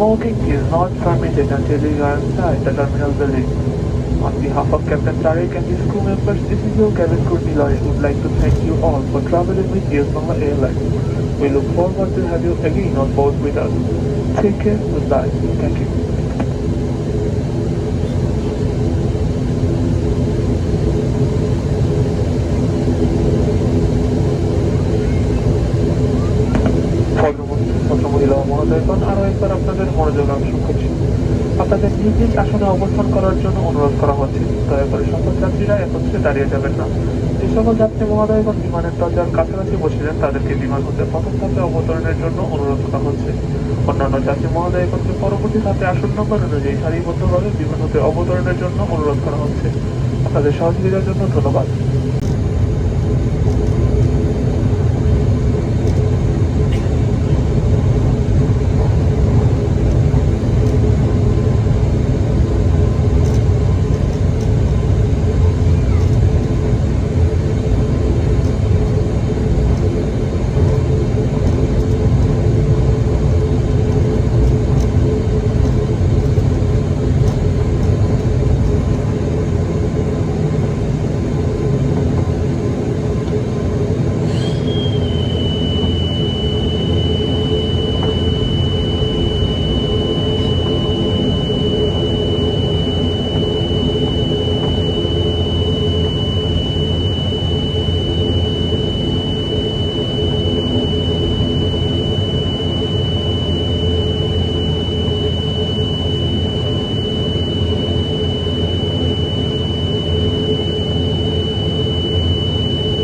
Smoking is not permitted until you are inside the terminal building. On behalf of Captain Tariq and his crew members, this is your cabin crew Niloy would like to thank you all for traveling with Air Bangla Airlines. We look forward to have you again on board with us. Take care. Goodbye. Thank you. ভদ্রমহিলা ও মহোদয়গণ, আরও একবার আপনাদের মনোযোগ আকর্ষণ করছি। আপনাদের নিজ নিজ আসনে অবস্থান করার জন্য অনুরোধ করা হচ্ছে। দয়া করে সকল যাত্রীরা একত্রে দাঁড়িয়ে যাবেন না। যে সকল যাত্রী মহোদয়গণ বিমানের দরজার কাছাকাছি বসেছেন তাদেরকে বিমান হতে প্রথম ধাপে অবতরণের জন্য অনুরোধ করা হচ্ছে। অন্যান্য যাত্রী মহোদয়গণকে পরবর্তী ধাপে আসন নম্বর অনুযায়ী সারিবদ্ধভাবে বিমান হতে অবতরণের জন্য অনুরোধ করা হচ্ছে। আপনাদের সহযোগিতার জন্য ধন্যবাদ।